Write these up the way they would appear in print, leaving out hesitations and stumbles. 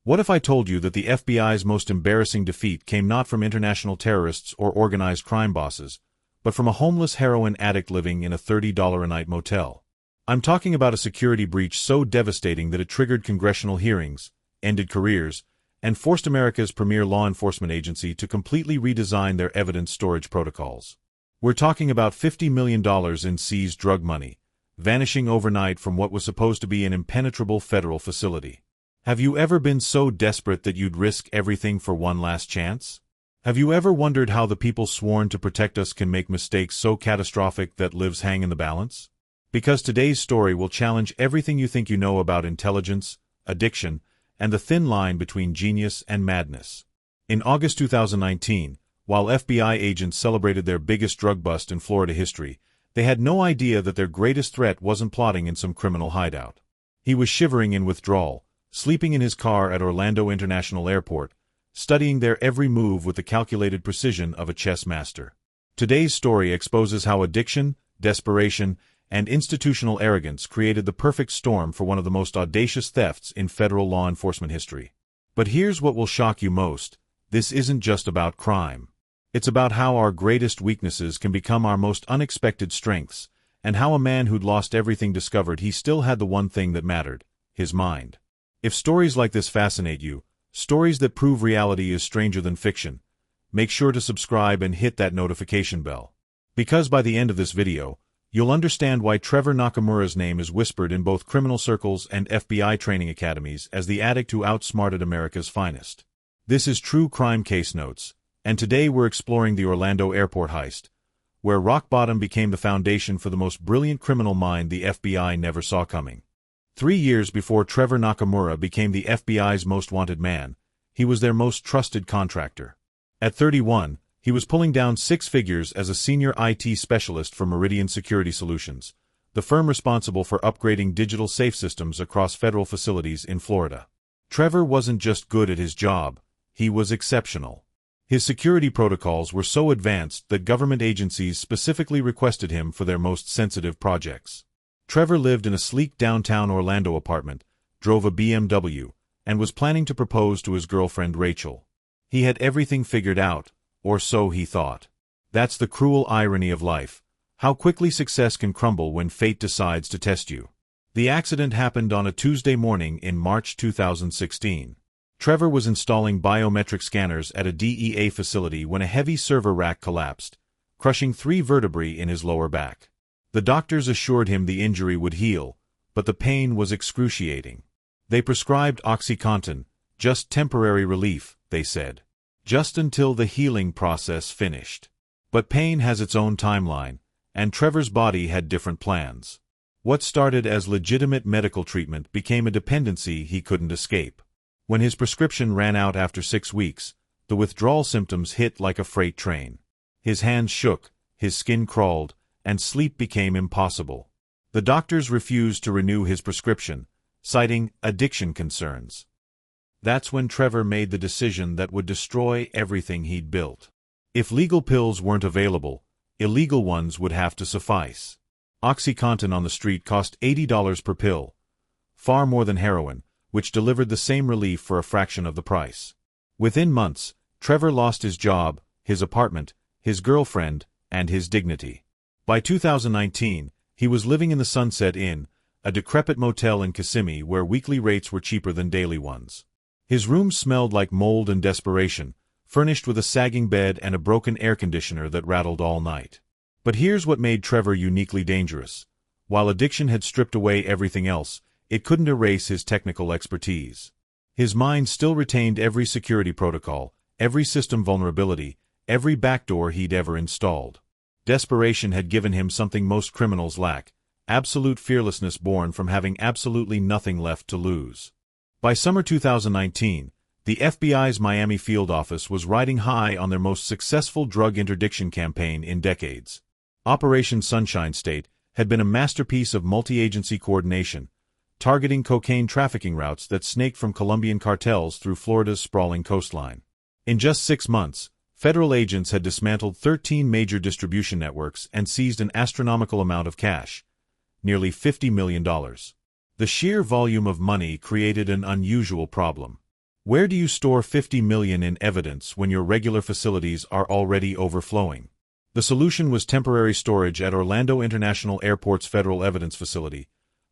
What if I told you that the FBI's most embarrassing defeat came not from international terrorists or organized crime bosses, but from a homeless heroin addict living in a $30 a night motel? I'm talking about a security breach so devastating that it triggered congressional hearings, ended careers, and forced America's premier law enforcement agency to completely redesign their evidence storage protocols. We're talking about $50 million in seized drug money, vanishing overnight from what was supposed to be an impenetrable federal facility. Have you ever been so desperate that you'd risk everything for one last chance? Have you ever wondered how the people sworn to protect us can make mistakes so catastrophic that lives hang in the balance? Because today's story will challenge everything you think you know about intelligence, addiction, and the thin line between genius and madness. In August 2019, while FBI agents celebrated their biggest drug bust in Florida history, they had no idea that their greatest threat wasn't plotting in some criminal hideout. He was shivering in withdrawal, sleeping in his car at Orlando International Airport, studying their every move with the calculated precision of a chess master. Today's story exposes how addiction, desperation, and institutional arrogance created the perfect storm for one of the most audacious thefts in federal law enforcement history. But here's what will shock you most: this isn't just about crime. It's about how our greatest weaknesses can become our most unexpected strengths, and how a man who'd lost everything discovered he still had the one thing that mattered: his mind. If stories like this fascinate you, stories that prove reality is stranger than fiction, make sure to subscribe and hit that notification bell. Because by the end of this video, you'll understand why Trevor Nakamura's name is whispered in both criminal circles and FBI training academies as the addict who outsmarted America's finest. This is True Crime Case Notes, and today we're exploring the Orlando airport heist, where rock bottom became the foundation for the most brilliant criminal mind the FBI never saw coming. 3 years before Trevor Nakamura became the FBI's most wanted man, he was their most trusted contractor. At 31, he was pulling down 6 figures as a senior IT specialist for Meridian Security Solutions, the firm responsible for upgrading digital safe systems across federal facilities in Florida. Trevor wasn't just good at his job, he was exceptional. His security protocols were so advanced that government agencies specifically requested him for their most sensitive projects. Trevor lived in a sleek downtown Orlando apartment, drove a BMW, and was planning to propose to his girlfriend Rachel. He had everything figured out, or so he thought. That's the cruel irony of life, how quickly success can crumble when fate decides to test you. The accident happened on a Tuesday morning in March 2016. Trevor was installing biometric scanners at a DEA facility when a heavy server rack collapsed, crushing 3 vertebrae in his lower back. The doctors assured him the injury would heal, but the pain was excruciating. They prescribed OxyContin, just temporary relief, they said. Just until the healing process finished. But pain has its own timeline, and Trevor's body had different plans. What started as legitimate medical treatment became a dependency he couldn't escape. When his prescription ran out after 6 weeks, the withdrawal symptoms hit like a freight train. His hands shook, his skin crawled, and sleep became impossible. The doctors refused to renew his prescription, citing addiction concerns. That's when Trevor made the decision that would destroy everything he'd built. If legal pills weren't available, illegal ones would have to suffice. OxyContin on the street cost $80 per pill, far more than heroin, which delivered the same relief for a fraction of the price. Within months, Trevor lost his job, his apartment, his girlfriend, and his dignity. By 2019, he was living in the Sunset Inn, a decrepit motel in Kissimmee where weekly rates were cheaper than daily ones. His room smelled like mold and desperation, furnished with a sagging bed and a broken air conditioner that rattled all night. But here's what made Trevor uniquely dangerous. While addiction had stripped away everything else, it couldn't erase his technical expertise. His mind still retained every security protocol, every system vulnerability, every backdoor he'd ever installed. Desperation had given him something most criminals lack: absolute fearlessness born from having absolutely nothing left to lose. By summer 2019, the FBI's Miami field office was riding high on their most successful drug interdiction campaign in decades. Operation Sunshine State had been a masterpiece of multi-agency coordination, targeting cocaine trafficking routes that snaked from Colombian cartels through Florida's sprawling coastline. In just 6 months, federal agents had dismantled 13 major distribution networks and seized an astronomical amount of cash, nearly $50 million. The sheer volume of money created an unusual problem. Where do you store 50 million in evidence when your regular facilities are already overflowing? The solution was temporary storage at Orlando International Airport's Federal Evidence Facility,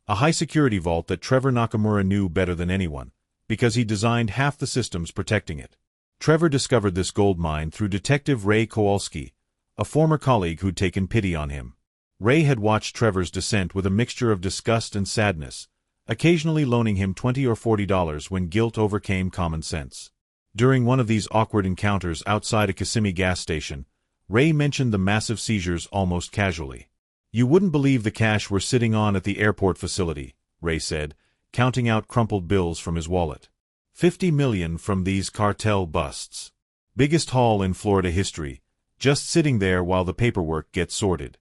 a high-security vault that Trevor Nakamura knew better than anyone, because he designed half the systems protecting it. Trevor discovered this gold mine through Detective Ray Kowalski, a former colleague who'd taken pity on him. Ray had watched Trevor's descent with a mixture of disgust and sadness, occasionally loaning him $20 or $40 when guilt overcame common sense. During one of these awkward encounters outside a Kissimmee gas station, Ray mentioned the massive seizures almost casually. "You wouldn't believe the cash we're sitting on at the airport facility," Ray said, counting out crumpled bills from his wallet. 50 million from these cartel busts. Biggest haul in Florida history, just sitting there while the paperwork gets sorted.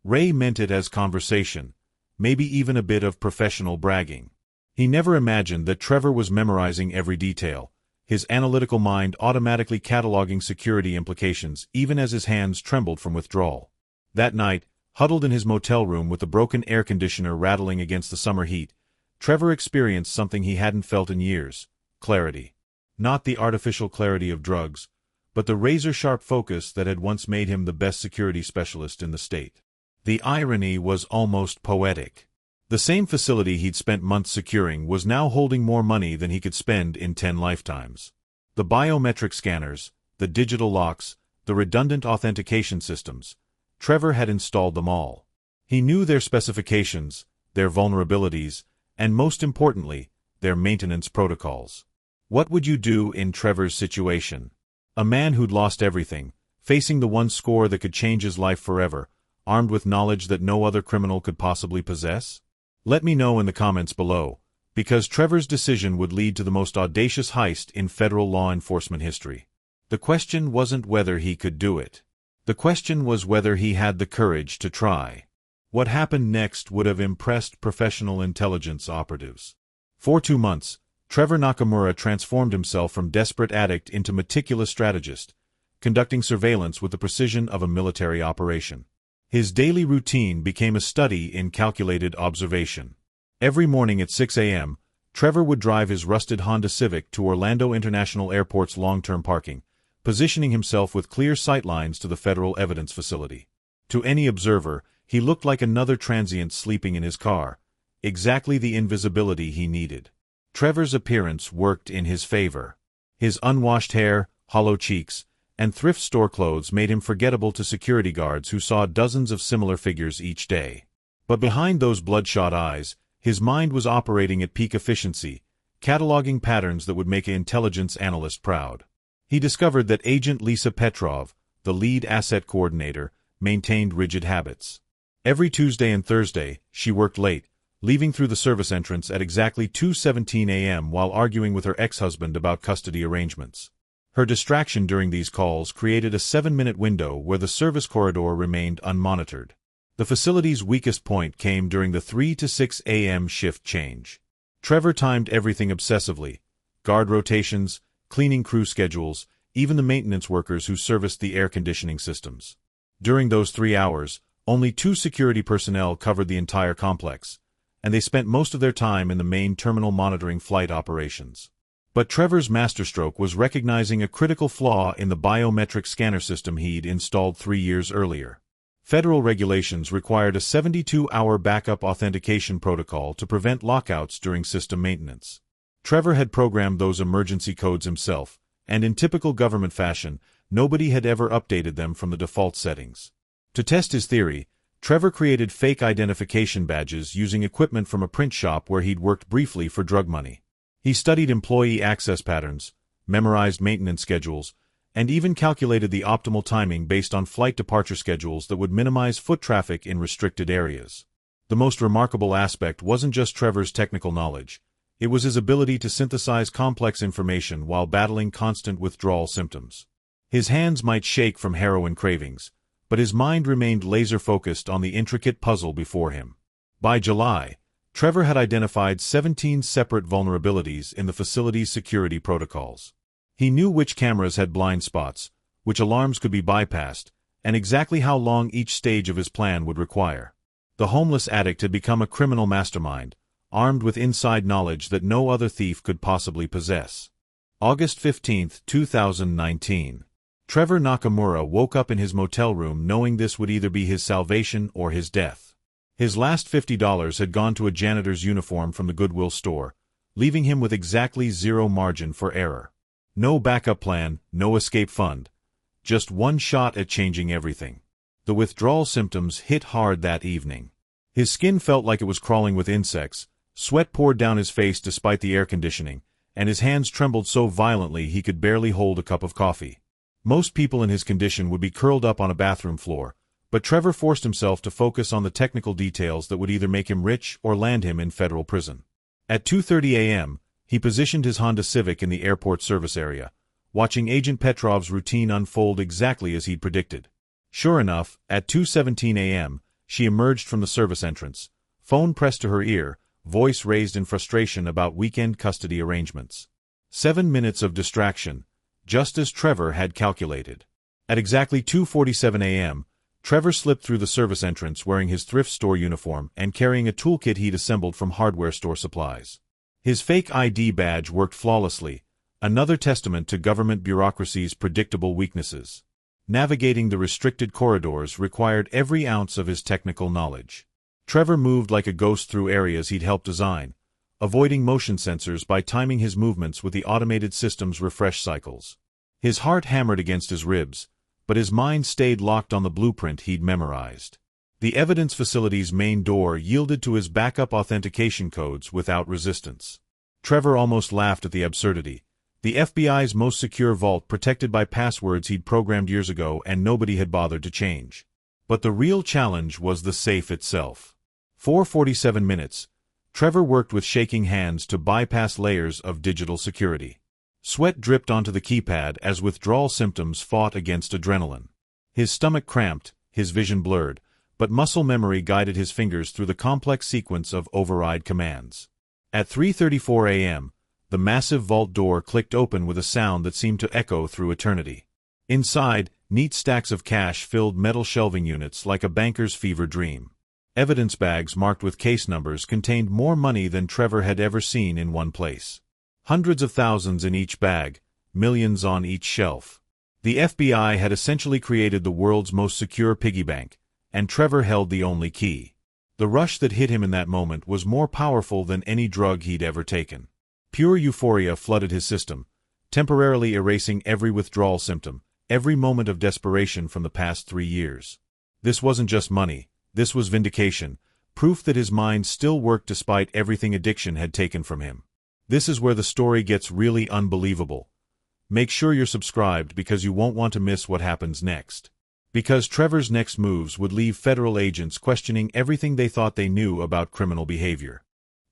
Ray meant it as conversation, maybe even a bit of professional bragging. He never imagined that Trevor was memorizing every detail, his analytical mind automatically cataloging security implications even as his hands trembled from withdrawal. That night, huddled in his motel room with the broken air conditioner rattling against the summer heat, Trevor experienced something he hadn't felt in years: clarity. Not the artificial clarity of drugs, but the razor-sharp focus that had once made him the best security specialist in the state. The irony was almost poetic. The same facility he'd spent months securing was now holding more money than he could spend in 10 lifetimes. The biometric scanners, the digital locks, the redundant authentication systems. Trevor had installed them all. He knew their specifications, their vulnerabilities, and most importantly, their maintenance protocols. What would you do in Trevor's situation? A man who'd lost everything, facing the one score that could change his life forever, armed with knowledge that no other criminal could possibly possess? Let me know in the comments below, because Trevor's decision would lead to the most audacious heist in federal law enforcement history. The question wasn't whether he could do it. The question was whether he had the courage to try. What happened next would have impressed professional intelligence operatives. For 2 months, Trevor Nakamura transformed himself from desperate addict into meticulous strategist, conducting surveillance with the precision of a military operation. His daily routine became a study in calculated observation. Every morning at 6 a.m., Trevor would drive his rusted Honda Civic to Orlando International Airport's long-term parking, positioning himself with clear sightlines to the Federal Evidence Facility. To any observer, he looked like another transient sleeping in his car, exactly the invisibility he needed. Trevor's appearance worked in his favor. His unwashed hair, hollow cheeks, and thrift store clothes made him forgettable to security guards who saw dozens of similar figures each day. But behind those bloodshot eyes, his mind was operating at peak efficiency, cataloging patterns that would make an intelligence analyst proud. He discovered that Agent Lisa Petrov, the lead asset coordinator, maintained rigid habits. Every Tuesday and Thursday, she worked late, leaving through the service entrance at exactly 2:17 a.m. while arguing with her ex-husband about custody arrangements. Her distraction during these calls created a 7-minute window where the service corridor remained unmonitored. The facility's weakest point came during the 3 to 6 a.m. shift change. Trevor timed everything obsessively: guard rotations, cleaning crew schedules, even the maintenance workers who serviced the air conditioning systems. During those 3 hours, only 2 security personnel covered the entire complex, and they spent most of their time in the main terminal monitoring flight operations. But Trevor's masterstroke was recognizing a critical flaw in the biometric scanner system he'd installed 3 years earlier. Federal regulations required a 72-hour backup authentication protocol to prevent lockouts during system maintenance. Trevor had programmed those emergency codes himself, and in typical government fashion, nobody had ever updated them from the default settings. To test his theory, Trevor created fake identification badges using equipment from a print shop where he'd worked briefly for drug money. He studied employee access patterns, memorized maintenance schedules, and even calculated the optimal timing based on flight departure schedules that would minimize foot traffic in restricted areas. The most remarkable aspect wasn't just Trevor's technical knowledge. It was his ability to synthesize complex information while battling constant withdrawal symptoms. His hands might shake from heroin cravings, but his mind remained laser-focused on the intricate puzzle before him. By July, Trevor had identified 17 separate vulnerabilities in the facility's security protocols. He knew which cameras had blind spots, which alarms could be bypassed, and exactly how long each stage of his plan would require. The homeless addict had become a criminal mastermind, armed with inside knowledge that no other thief could possibly possess. August 15, 2019. Trevor Nakamura woke up in his motel room knowing this would either be his salvation or his death. His last $50 had gone to a janitor's uniform from the Goodwill store, leaving him with exactly zero margin for error. No backup plan, no escape fund. Just one shot at changing everything. The withdrawal symptoms hit hard that evening. His skin felt like it was crawling with insects, sweat poured down his face despite the air conditioning, and his hands trembled so violently he could barely hold a cup of coffee. Most people in his condition would be curled up on a bathroom floor, but Trevor forced himself to focus on the technical details that would either make him rich or land him in federal prison. At 2:30 a.m., he positioned his Honda Civic in the airport service area, watching Agent Petrov's routine unfold exactly as he'd predicted. Sure enough, at 2:17 a.m., she emerged from the service entrance, phone pressed to her ear, voice raised in frustration about weekend custody arrangements. 7 minutes of distraction, just as Trevor had calculated. At exactly 2:47 a.m., Trevor slipped through the service entrance wearing his thrift store uniform and carrying a toolkit he'd assembled from hardware store supplies. His fake ID badge worked flawlessly, another testament to government bureaucracy's predictable weaknesses. Navigating the restricted corridors required every ounce of his technical knowledge. Trevor moved like a ghost through areas he'd helped design, avoiding motion sensors by timing his movements with the automated system's refresh cycles. His heart hammered against his ribs, but his mind stayed locked on the blueprint he'd memorized. The evidence facility's main door yielded to his backup authentication codes without resistance. Trevor almost laughed at the absurdity. The FBI's most secure vault protected by passwords he'd programmed years ago and nobody had bothered to change. But the real challenge was the safe itself. 4:47 minutes. Trevor worked with shaking hands to bypass layers of digital security. Sweat dripped onto the keypad as withdrawal symptoms fought against adrenaline. His stomach cramped, his vision blurred, but muscle memory guided his fingers through the complex sequence of override commands. At 3:34 a.m., the massive vault door clicked open with a sound that seemed to echo through eternity. Inside, neat stacks of cash filled metal shelving units like a banker's fever dream. Evidence bags marked with case numbers contained more money than Trevor had ever seen in one place. Hundreds of thousands in each bag, millions on each shelf. The FBI had essentially created the world's most secure piggy bank, and Trevor held the only key. The rush that hit him in that moment was more powerful than any drug he'd ever taken. Pure euphoria flooded his system, temporarily erasing every withdrawal symptom, every moment of desperation from the past 3 years. This wasn't just money. This was vindication, proof that his mind still worked despite everything addiction had taken from him. This is where the story gets really unbelievable. Make sure you're subscribed because you won't want to miss what happens next. Because Trevor's next moves would leave federal agents questioning everything they thought they knew about criminal behavior.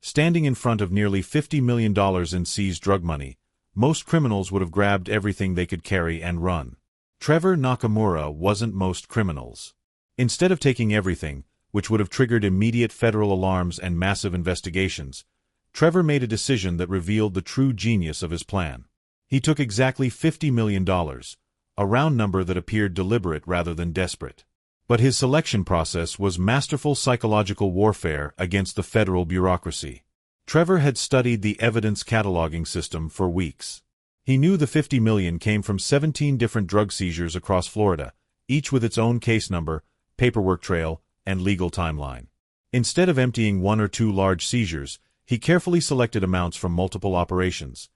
Standing in front of nearly $50 million in seized drug money, most criminals would have grabbed everything they could carry and run. Trevor Nakamura wasn't most criminals. Instead of taking everything, which would have triggered immediate federal alarms and massive investigations, Trevor made a decision that revealed the true genius of his plan. He took exactly $50 million, a round number that appeared deliberate rather than desperate. But his selection process was masterful psychological warfare against the federal bureaucracy. Trevor had studied the evidence cataloging system for weeks. He knew the $50 million came from 17 different drug seizures across Florida, each with its own case number, paperwork trail, and legal timeline. Instead of emptying 1 or 2 large seizures, he carefully selected amounts from multiple operations,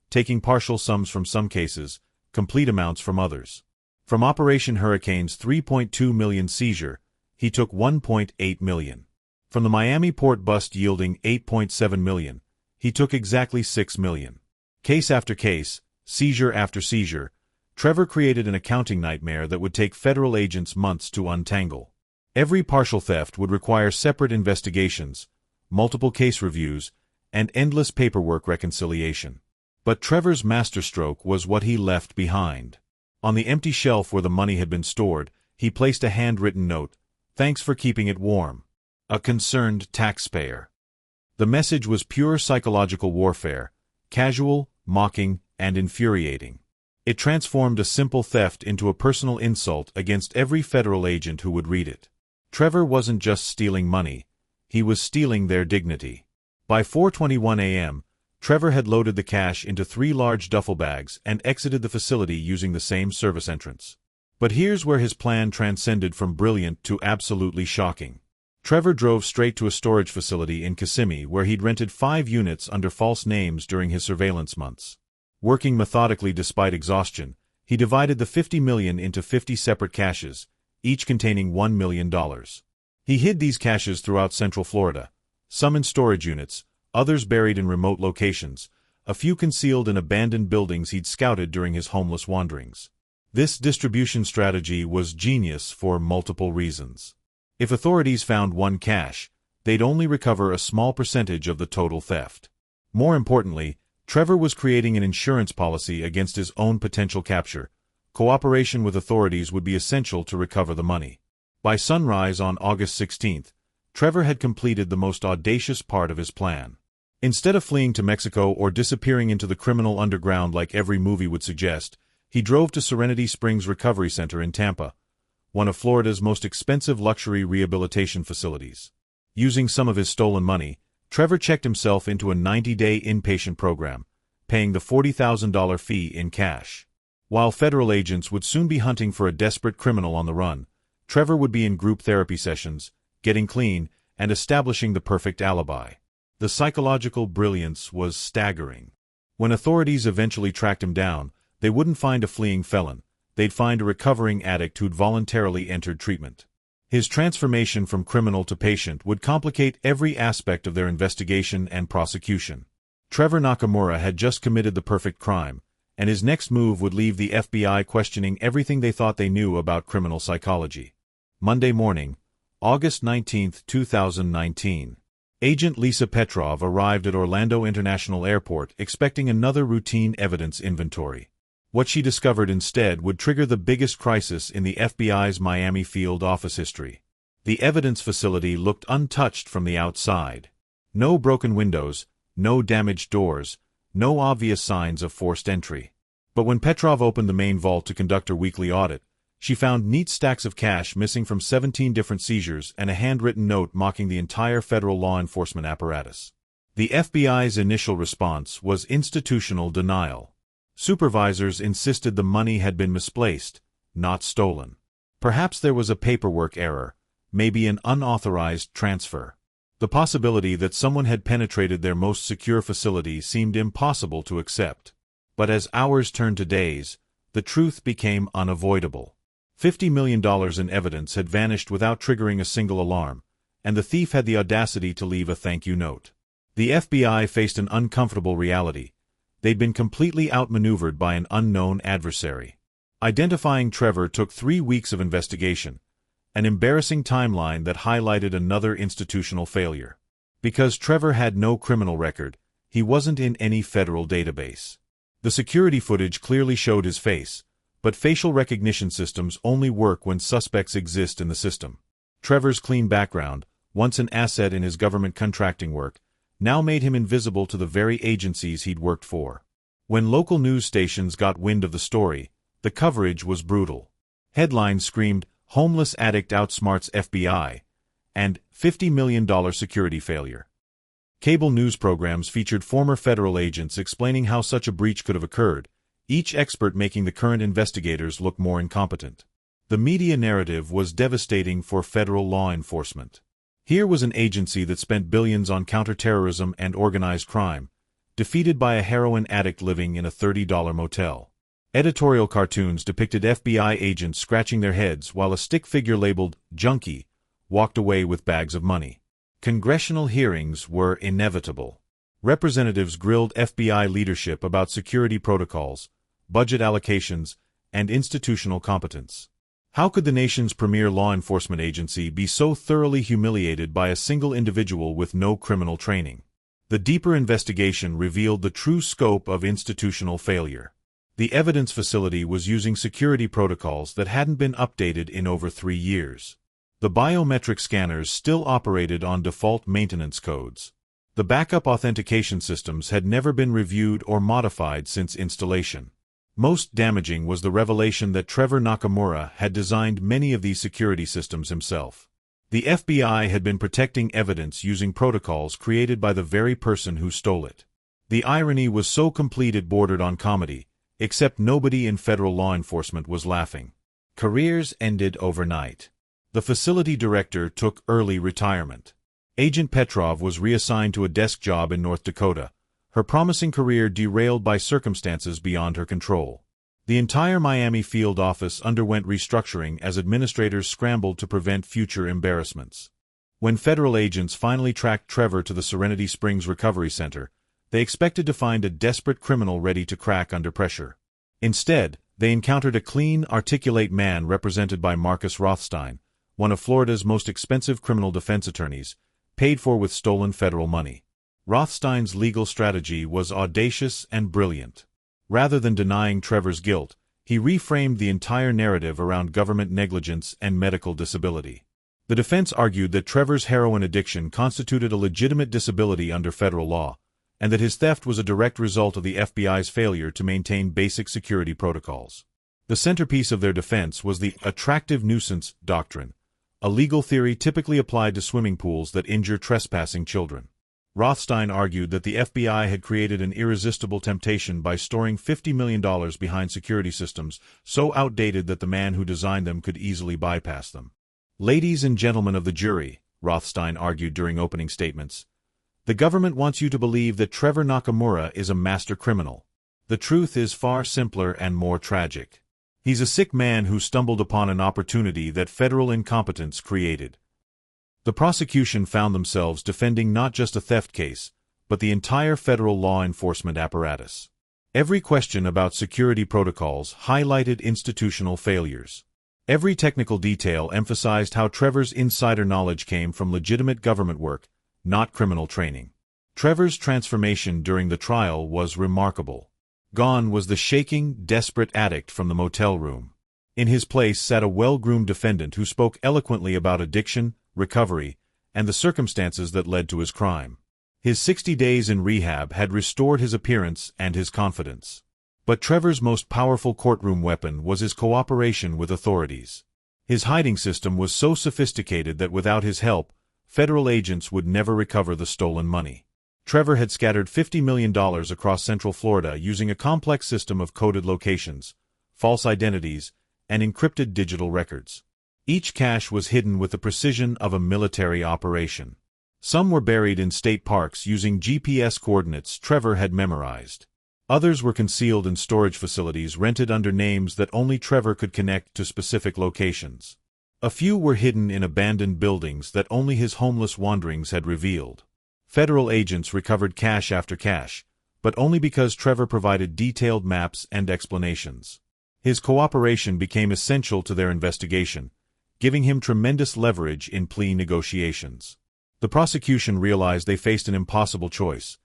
taking partial sums from some cases, complete amounts from others. From Operation Hurricane's $3.2 million seizure, he took $1.8 million. From the Miami port bust yielding $8.7 million, he took exactly $6 million. Case after case, seizure after seizure, Trevor created an accounting nightmare that would take federal agents months to untangle. Every partial theft would require separate investigations, multiple case reviews, and endless paperwork reconciliation. But Trevor's masterstroke was what he left behind. On the empty shelf where the money had been stored, he placed a handwritten note, "Thanks for keeping it warm. A concerned taxpayer." The message was pure psychological warfare, casual, mocking, and infuriating. It transformed a simple theft into a personal insult against every federal agent who would read it. Trevor wasn't just stealing money, he was stealing their dignity. By 4:21 a.m., Trevor had loaded the cash into 3 large duffel bags and exited the facility using the same service entrance. But here's where his plan transcended from brilliant to absolutely shocking. Trevor drove straight to a storage facility in Kissimmee where he'd rented 5 units under false names during his surveillance months. Working methodically despite exhaustion, he divided the $50 million into 50 separate caches, each containing $1 million. He hid these caches throughout Central Florida, some in storage units, others buried in remote locations, a few concealed in abandoned buildings he'd scouted during his homeless wanderings. This distribution strategy was genius for multiple reasons. If authorities found one cache, they'd only recover a small percentage of the total theft. More importantly, Trevor was creating an insurance policy against his own potential capture. Cooperation with authorities would be essential to recover the money. By sunrise on August 16th, Trevor had completed the most audacious part of his plan. Instead of fleeing to Mexico or disappearing into the criminal underground like every movie would suggest, he drove to Serenity Springs Recovery Center in Tampa, one of Florida's most expensive luxury rehabilitation facilities. Using some of his stolen money, Trevor checked himself into a 90-day inpatient program, paying the $40,000 fee in cash. While federal agents would soon be hunting for a desperate criminal on the run, Trevor would be in group therapy sessions, getting clean, and establishing the perfect alibi. The psychological brilliance was staggering. When authorities eventually tracked him down, they wouldn't find a fleeing felon. They'd find a recovering addict who'd voluntarily entered treatment. His transformation from criminal to patient would complicate every aspect of their investigation and prosecution. Trevor Nakamura had just committed the perfect crime, and his next move would leave the FBI questioning everything they thought they knew about criminal psychology. Monday morning, August 19, 2019. Agent Lisa Petrov arrived at Orlando International Airport expecting another routine evidence inventory. What she discovered instead would trigger the biggest crisis in the FBI's Miami field office history. The evidence facility looked untouched from the outside. No broken windows, no damaged doors, no obvious signs of forced entry. But when Petrov opened the main vault to conduct her weekly audit, she found neat stacks of cash missing from 17 different seizures and a handwritten note mocking the entire federal law enforcement apparatus. The FBI's initial response was institutional denial. Supervisors insisted the money had been misplaced, not stolen. Perhaps there was a paperwork error, maybe an unauthorized transfer. The possibility that someone had penetrated their most secure facility seemed impossible to accept. But as hours turned to days, the truth became unavoidable. $50 million in evidence had vanished without triggering a single alarm, and the thief had the audacity to leave a thank you note. The FBI faced an uncomfortable reality. They'd been completely outmaneuvered by an unknown adversary. Identifying Trevor took 3 weeks of investigation, an embarrassing timeline that highlighted another institutional failure. Because Trevor had no criminal record, he wasn't in any federal database. The security footage clearly showed his face, but facial recognition systems only work when suspects exist in the system. Trevor's clean background, once an asset in his government contracting work, now made him invisible to the very agencies he'd worked for. When local news stations got wind of the story, the coverage was brutal. Headlines screamed, "Homeless addict outsmarts FBI," and $50 million security failure. Cable news programs featured former federal agents explaining how such a breach could have occurred, each expert making the current investigators look more incompetent. The media narrative was devastating for federal law enforcement. Here was an agency that spent billions on counterterrorism and organized crime, defeated by a heroin addict living in a $30 motel. Editorial cartoons depicted FBI agents scratching their heads while a stick figure labeled Junkie walked away with bags of money. Congressional hearings were inevitable. Representatives grilled FBI leadership about security protocols, budget allocations, and institutional competence. How could the nation's premier law enforcement agency be so thoroughly humiliated by a single individual with no criminal training? The deeper investigation revealed the true scope of institutional failure. The evidence facility was using security protocols that hadn't been updated in over 3 years. The biometric scanners still operated on default maintenance codes. The backup authentication systems had never been reviewed or modified since installation. Most damaging was the revelation that Trevor Nakamura had designed many of these security systems himself. The FBI had been protecting evidence using protocols created by the very person who stole it. The irony was so complete it bordered on comedy, except nobody in federal law enforcement was laughing. Careers ended overnight. The facility director took early retirement. Agent Petrov was reassigned to a desk job in North Dakota, her promising career derailed by circumstances beyond her control. The entire Miami field office underwent restructuring as administrators scrambled to prevent future embarrassments. When federal agents finally tracked Trevor to the Serenity Springs Recovery Center, they expected to find a desperate criminal ready to crack under pressure. Instead, they encountered a clean, articulate man represented by Marcus Rothstein, one of Florida's most expensive criminal defense attorneys, paid for with stolen federal money. Rothstein's legal strategy was audacious and brilliant. Rather than denying Trevor's guilt, he reframed the entire narrative around government negligence and medical disability. The defense argued that Trevor's heroin addiction constituted a legitimate disability under federal law, and that his theft was a direct result of the FBI's failure to maintain basic security protocols. The centerpiece of their defense was the attractive nuisance doctrine, a legal theory typically applied to swimming pools that injure trespassing children. Rothstein argued that the FBI had created an irresistible temptation by storing $50 million behind security systems so outdated that the man who designed them could easily bypass them. Ladies and gentlemen of the jury, Rothstein argued during opening statements, the government wants you to believe that Trevor Nakamura is a master criminal. The truth is far simpler and more tragic. He's a sick man who stumbled upon an opportunity that federal incompetence created. The prosecution found themselves defending not just a theft case, but the entire federal law enforcement apparatus. Every question about security protocols highlighted institutional failures. Every technical detail emphasized how Trevor's insider knowledge came from legitimate government work, not criminal training. Trevor's transformation during the trial was remarkable. Gone was the shaking, desperate addict from the motel room. In his place sat a well-groomed defendant who spoke eloquently about addiction, recovery, and the circumstances that led to his crime. His 60 days in rehab had restored his appearance and his confidence. But Trevor's most powerful courtroom weapon was his cooperation with authorities. His hiding system was so sophisticated that without his help, federal agents would never recover the stolen money. Trevor had scattered $50 million across Central Florida using a complex system of coded locations, false identities, and encrypted digital records. Each cache was hidden with the precision of a military operation. Some were buried in state parks using GPS coordinates Trevor had memorized. Others were concealed in storage facilities rented under names that only Trevor could connect to specific locations. A few were hidden in abandoned buildings that only his homeless wanderings had revealed. Federal agents recovered cache after cache, but only because Trevor provided detailed maps and explanations. His cooperation became essential to their investigation, giving him tremendous leverage in plea negotiations. The prosecution realized they faced an impossible choice: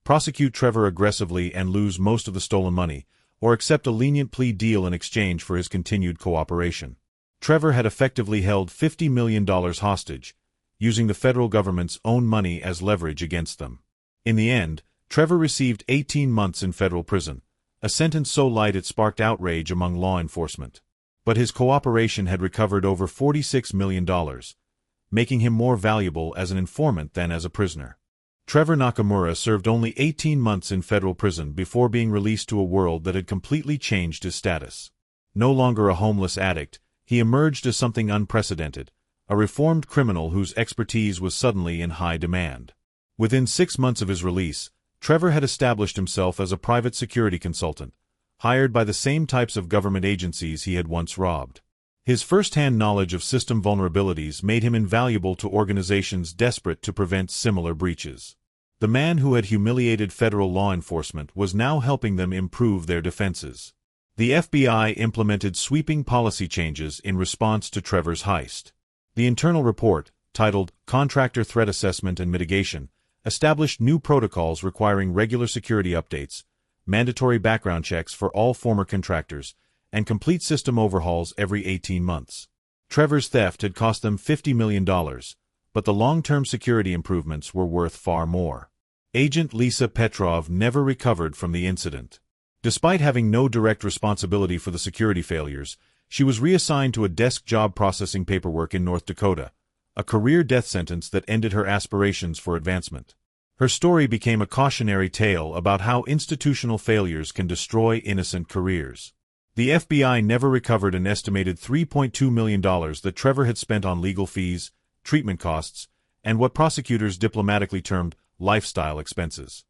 prosecute Trevor aggressively and lose most of the stolen money, or accept a lenient plea deal in exchange for his continued cooperation. Trevor had effectively held $50 million hostage, using the federal government's own money as leverage against them. In the end, Trevor received 18 months in federal prison, a sentence so light it sparked outrage among law enforcement. But his cooperation had recovered over $46 million, making him more valuable as an informant than as a prisoner. Trevor Nakamura served only 18 months in federal prison before being released to a world that had completely changed his status. No longer a homeless addict, he emerged as something unprecedented, a reformed criminal whose expertise was suddenly in high demand. Within 6 months of his release, Trevor had established himself as a private security consultant, hired by the same types of government agencies he had once robbed. His first-hand knowledge of system vulnerabilities made him invaluable to organizations desperate to prevent similar breaches. The man who had humiliated federal law enforcement was now helping them improve their defenses. The FBI implemented sweeping policy changes in response to Trevor's heist. The internal report, titled Contractor Threat Assessment and Mitigation, established new protocols requiring regular security updates, mandatory background checks for all former contractors, and complete system overhauls every 18 months. Trevor's theft had cost them $50 million, but the long-term security improvements were worth far more. Agent Lisa Petrov never recovered from the incident. Despite having no direct responsibility for the security failures, she was reassigned to a desk job processing paperwork in North Dakota, a career death sentence that ended her aspirations for advancement. Her story became a cautionary tale about how institutional failures can destroy innocent careers. The FBI never recovered an estimated $3.2 million that Trevor had spent on legal fees, treatment costs, and what prosecutors diplomatically termed lifestyle expenses.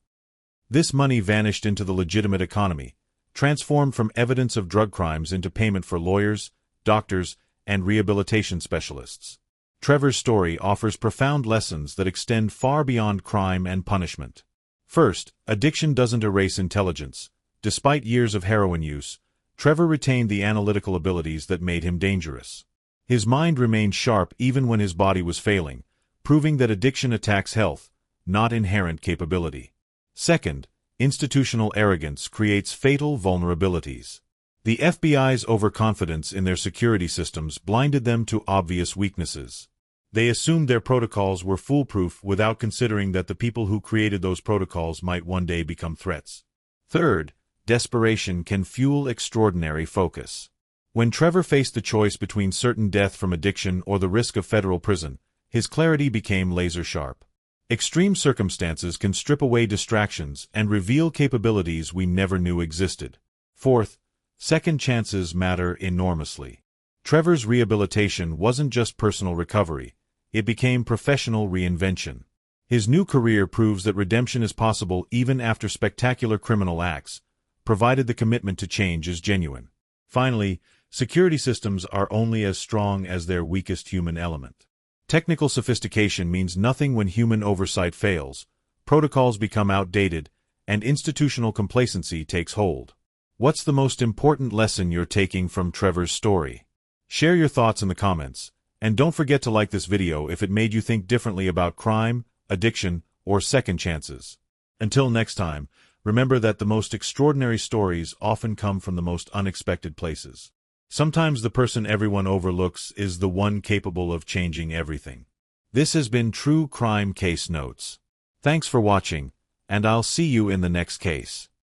This money vanished into the legitimate economy, transformed from evidence of drug crimes into payment for lawyers, doctors, and rehabilitation specialists. Trevor's story offers profound lessons that extend far beyond crime and punishment. First, addiction doesn't erase intelligence. Despite years of heroin use, Trevor retained the analytical abilities that made him dangerous. His mind remained sharp even when his body was failing, proving that addiction attacks health, not inherent capability. Second, institutional arrogance creates fatal vulnerabilities. The FBI's overconfidence in their security systems blinded them to obvious weaknesses. They assumed their protocols were foolproof without considering that the people who created those protocols might one day become threats. Third, desperation can fuel extraordinary focus. When Trevor faced the choice between certain death from addiction or the risk of federal prison, his clarity became laser-sharp. Extreme circumstances can strip away distractions and reveal capabilities we never knew existed. Fourth, second chances matter enormously. Trevor's rehabilitation wasn't just personal recovery, it became professional reinvention. His new career proves that redemption is possible even after spectacular criminal acts, provided the commitment to change is genuine. Finally, security systems are only as strong as their weakest human element. Technical sophistication means nothing when human oversight fails, protocols become outdated, and institutional complacency takes hold. What's the most important lesson you're taking from Trevor's story? Share your thoughts in the comments, and don't forget to like this video if it made you think differently about crime, addiction, or second chances. Until next time, remember that the most extraordinary stories often come from the most unexpected places. Sometimes the person everyone overlooks is the one capable of changing everything. This has been True Crime Case Notes. Thanks for watching, and I'll see you in the next case.